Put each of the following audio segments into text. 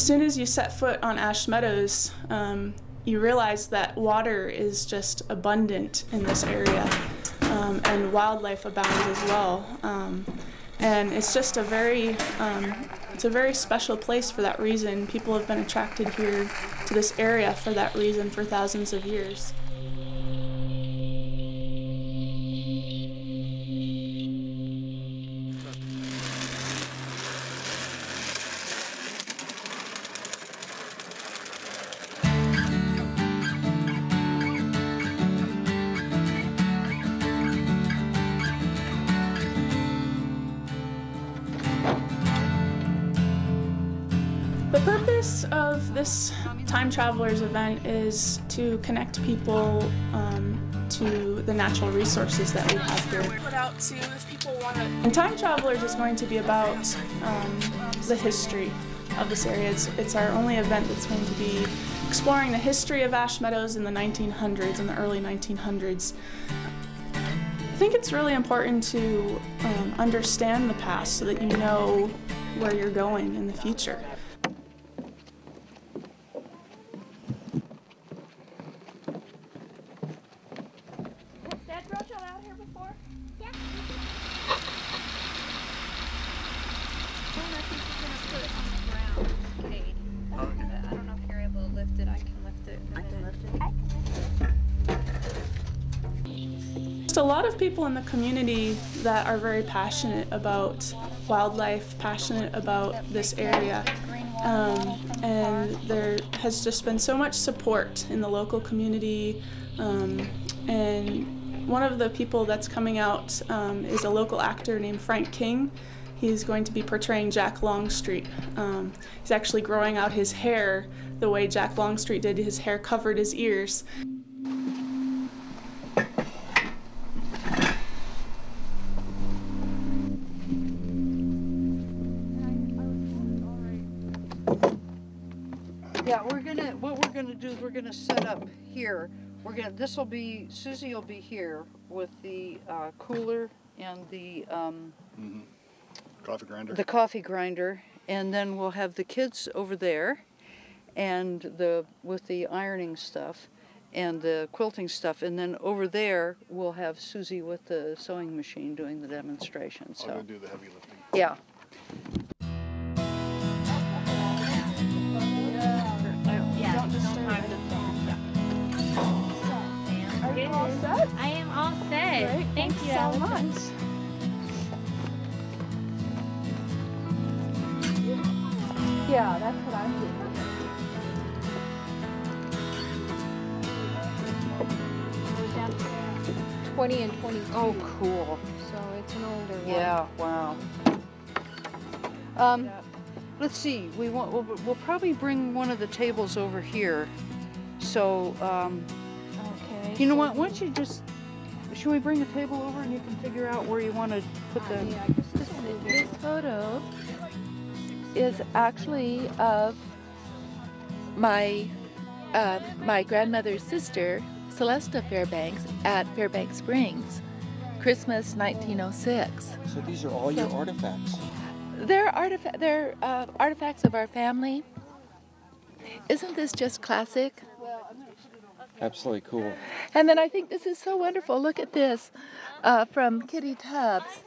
soon as you set foot on Ash Meadows, you realize that water is just abundant in this area, and wildlife abounds as well. And it's just a very special place for that reason. People have been attracted here to this area for that reason for thousands of years. The purpose of this Time Travelers event is to connect people to the natural resources that we have here. Put out to if people want to. And Time Travelers is going to be about the history of this area. It's our only event that's going to be exploring the history of Ash Meadows in the 1900s, in the early 1900s. I think it's really important to understand the past so that you know where you're going in the future. Just a lot of people in the community that are very passionate about wildlife, passionate about this area, and there has just been so much support in the local community, and one of the people that's coming out is a local actor named Frank King. He's going to be portraying Jack Longstreet. He's actually growing out his hair the way Jack Longstreet did. His hair covered his ears. Yeah, what we're gonna do is we're gonna set up here. Susie will be here with the cooler and the coffee grinder. The coffee grinder, and then we'll have the kids over there, and with the ironing stuff, and the quilting stuff, and then over there we'll have Susie with the sewing machine doing the demonstration. So I'll go do the heavy lifting. Yeah. Are you all set? I am all set. Great. Thank you so much. Yeah, that's what I'm thinking. 20 and 22. Oh, cool. So it's an older one. Yeah, wow. Let's see. We'll probably bring one of the tables over here. So, Okay. you know what? Why don't you should we bring a table over and you can figure out where you want to put the... Yeah, This photo is actually of my grandmother's sister, Celesta Fairbanks, at Fairbanks Springs, Christmas 1906. So these are all your artifacts? They're artifacts of our family. Isn't this just classic? Absolutely cool. And then I think this is so wonderful. Look at this from Kitty Tubbs.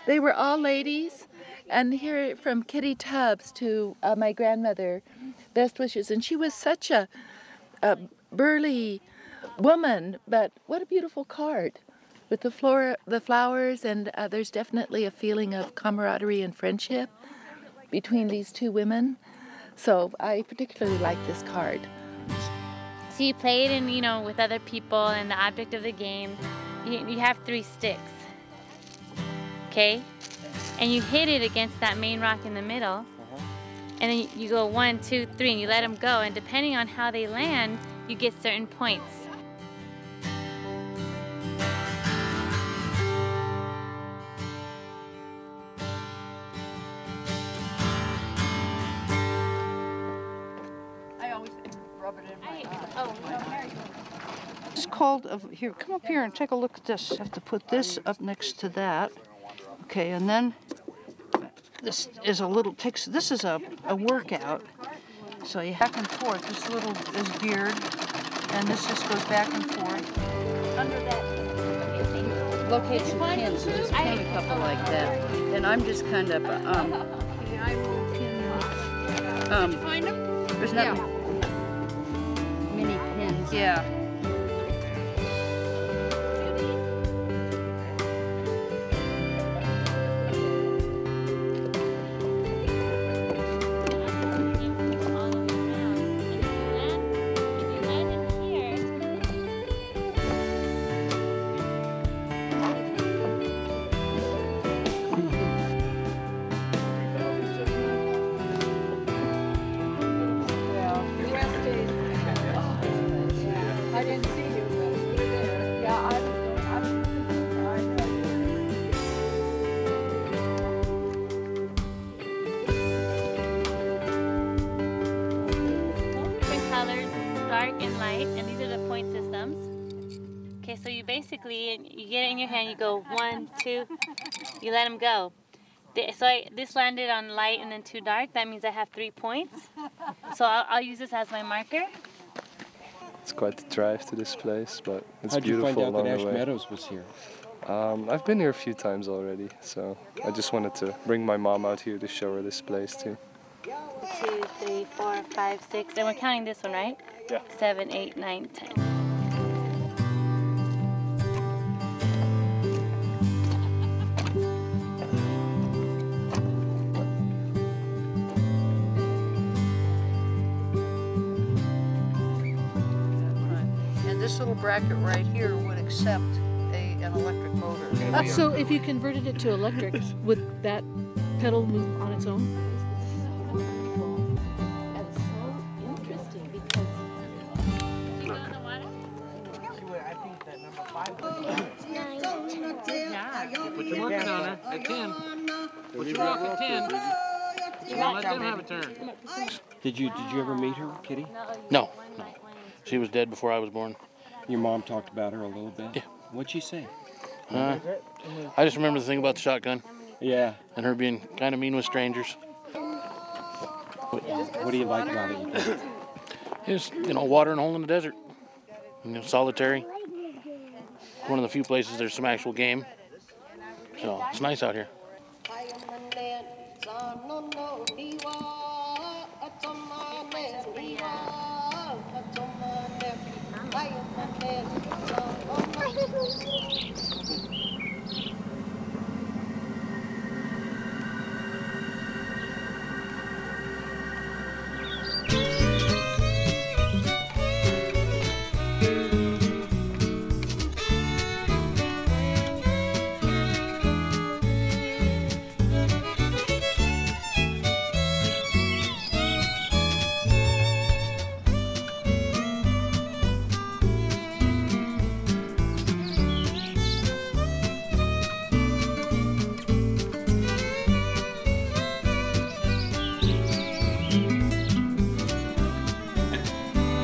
They were all ladies, and here from Kitty Tubbs to my grandmother, best wishes. And she was such a burly woman, but what a beautiful card with the flowers, and there's definitely a feeling of camaraderie and friendship between these two women. So I particularly like this card. So you play it in, with other people, and the object of the game, you have 3 sticks, okay? And you hit it against that main rock in the middle, and then you go 1, 2, 3, and you let them go, and depending on how they land, you get certain points. It's called, here, come up here and take a look at this. I have to put this up next to that. Okay, and then this is a workout. So you back and forth. This little is geared, and this just goes back and forth. Under that, locate some pins. So just pin a couple like that. And I'm just kind of Did you find them? There's not Mini pins. Yeah. I didn't see you, but you were there. Yeah, I was Different colors, dark and light, and these are the point systems. Okay, so you basically, you get it in your hand, you go 1, 2, you let them go. This landed on light and then 2 dark, that means I have 3 points. So I'll use this as my marker. It's quite the drive to this place, but it's How'd you beautiful find out along that the Ash way. Meadows was here? I've been here a few times already, so I just wanted to bring my mom out here to show her this place too. 2, 3, 4, 5, 6, and we're counting this one, right? Yeah. 7, 8, 9, 10. And this little bracket right here would accept an electric motor. So if you converted it to electric, would that pedal move on its own? And so interesting because Put your marker on her at 10. Put your rock at 10. Let them have a turn. Did you ever meet her, Kitty? No, no. She was dead before I was born. Your mom talked about her a little bit? Yeah. What'd she say? I just remember the thing about the shotgun Yeah. and her being kind of mean with strangers. What do you like about it? You think? It's, water and hole in the desert. Solitary. One of the few places there's some actual game. So it's nice out here.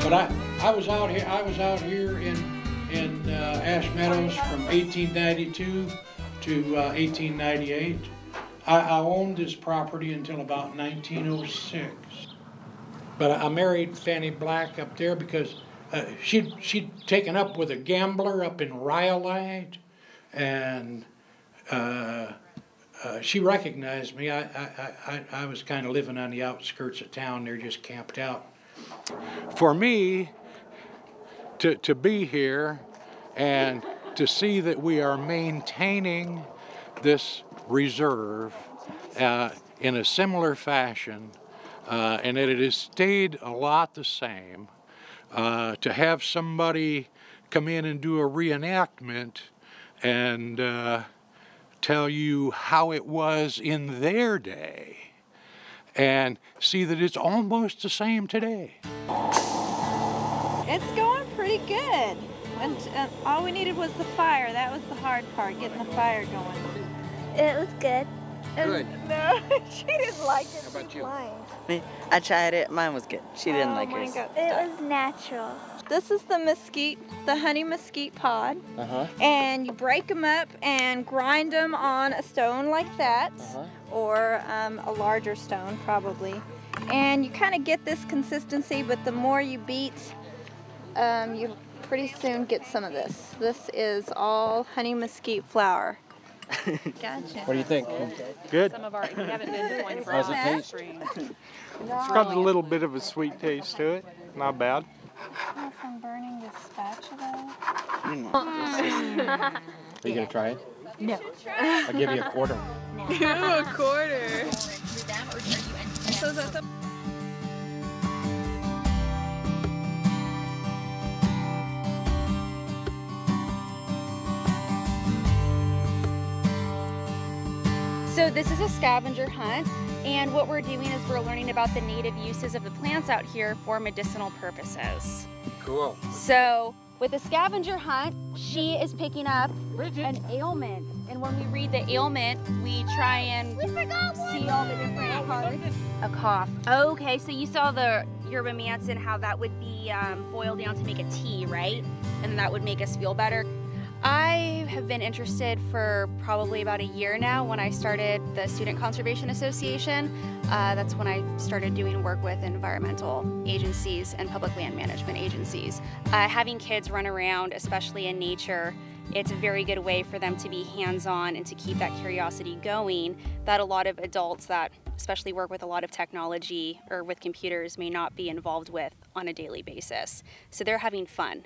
But I was out here in Ash Meadows from 1892 to 1898. I owned this property until about 1906. But I married Fanny Black up there because she'd taken up with a gambler up in Rhyolite, and she recognized me. I was kind of living on the outskirts of town there, just camped out. For me to be here and to see that we are maintaining this reserve in a similar fashion, and that it has stayed a lot the same, to have somebody come in and do a reenactment and tell you how it was in their day, and see that it's almost the same today. It's going pretty good. And all we needed was the fire. That was the hard part, getting the fire going. It was good. Good. No, she didn't like it. How about you? I tried it. Mine was good. She didn't like hers. It was natural. This is the mesquite, the honey mesquite pod. And you break them up and grind them on a stone like that, or a larger stone probably. And you kind of get this consistency, but the more you beat, you pretty soon get some of this. This is all honey mesquite flour. Gotcha. What do you think? Good. Some of our, we haven't been to one for How's it taste? It's got a little bit of a sweet taste to it. Not bad. From burning the spatula. Are you going to try it? No. I'll give you a quarter. Give him a quarter. So that's the So this is a scavenger hunt, and what we're doing is we're learning about the native uses of the plants out here for medicinal purposes. Cool. So with a scavenger hunt, she is picking up an ailment, and when we read the ailment, we try and see all the different cards. A cough. Okay, so you saw the yerba mance and how that would be boiled down to make a tea, right? And that would make us feel better. I have been interested for probably about a year now when I started the Student Conservation Association. That's when I started doing work with environmental agencies and public land management agencies. Having kids run around, especially in nature, it's a very good way for them to be hands-on and to keep that curiosity going that a lot of adults that especially work with a lot of technology or with computers may not be involved with on a daily basis. So they're having fun.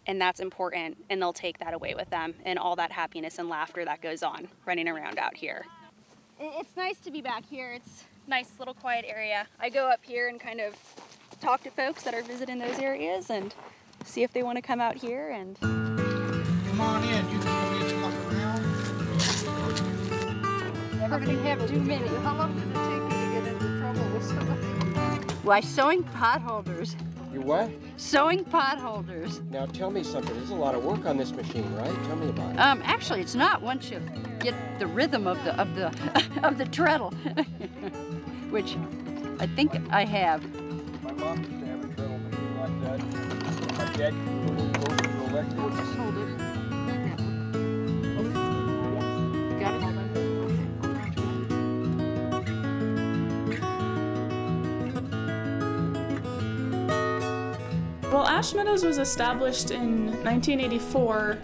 And that's important, and they'll take that away with them and all that happiness and laughter that goes on running around out here. It's nice to be back here. It's a nice little quiet area. I go up here and kind of talk to folks that are visiting those areas and see if they want to come out here. And Come on in, you can come in and look around. Never can have too many. How long did it take you to get into trouble with somebody? Why, sewing potholders. You what? Sewing potholders. Now tell me something. There's a lot of work on this machine, right? Tell me about it. Actually, it's not once you get the rhythm of the of the treadle, which I think I have. My mom used to have a treadle machine like that. My dad used to go to the electric. Just hold it. Got it. Well, Ash Meadows was established in 1984,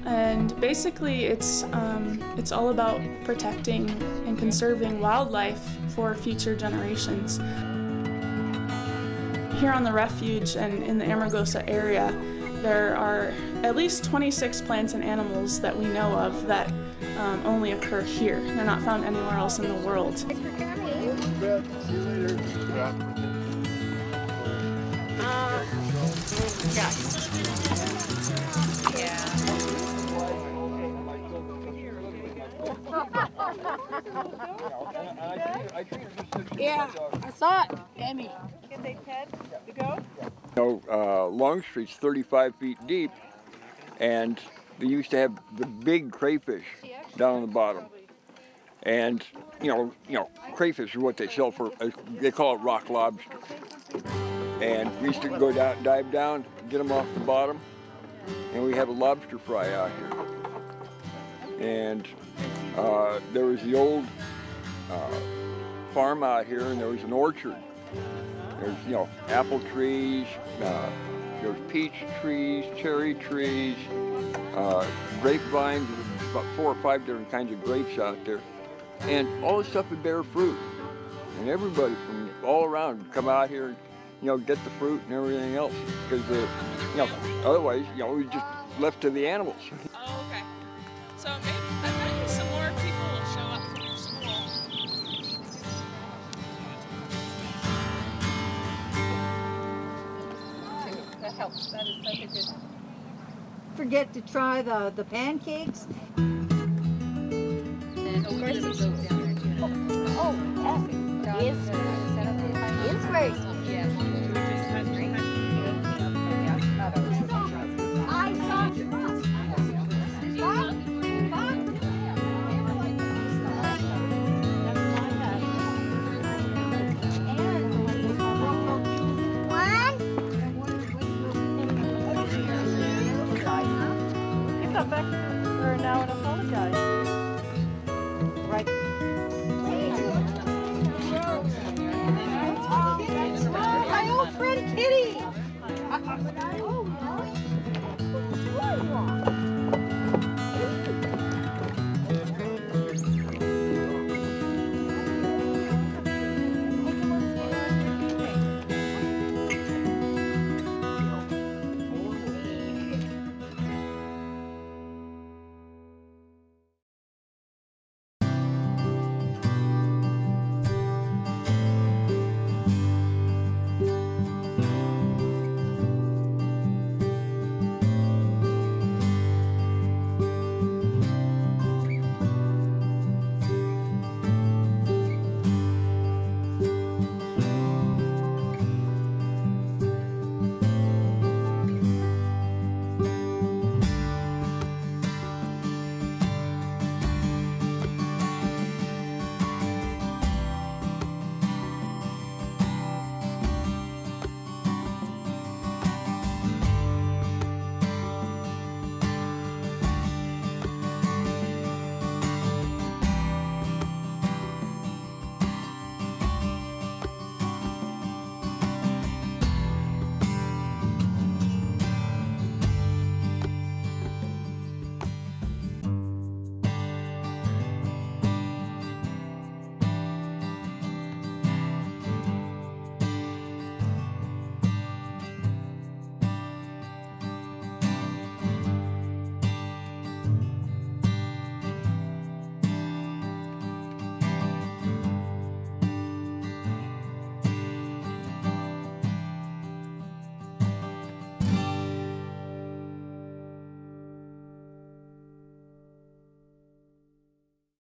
and basically it's all about protecting and conserving wildlife for future generations. Here on the Refuge and in the Amargosa area, there are at least 26 plants and animals that we know of that only occur here. They're not found anywhere else in the world. Yeah, I saw it, Emmy. Can they pet the goat? Longstreet's 35 feet deep, and they used to have the big crayfish down on the bottom. And you know, crayfish are what they sell for. They call it rock lobster. And we used to go down, dive down, get them off the bottom, and we have a lobster fry out here. And there was the old farm out here, and there was an orchard. There's, apple trees, there's peach trees, cherry trees, grapevines, about 4 or 5 different kinds of grapes out there. And all this stuff would bear fruit. And everybody from all around would come out here and, get the fruit and everything else. Because, otherwise, we just left to the animals. Oh, okay. So maybe some more people will show up from your school. That helps. That is such a good. Forget to try the pancakes. And of course, there's down there too. Oh, inspiration. Yes. I saw trust. Give that back for now.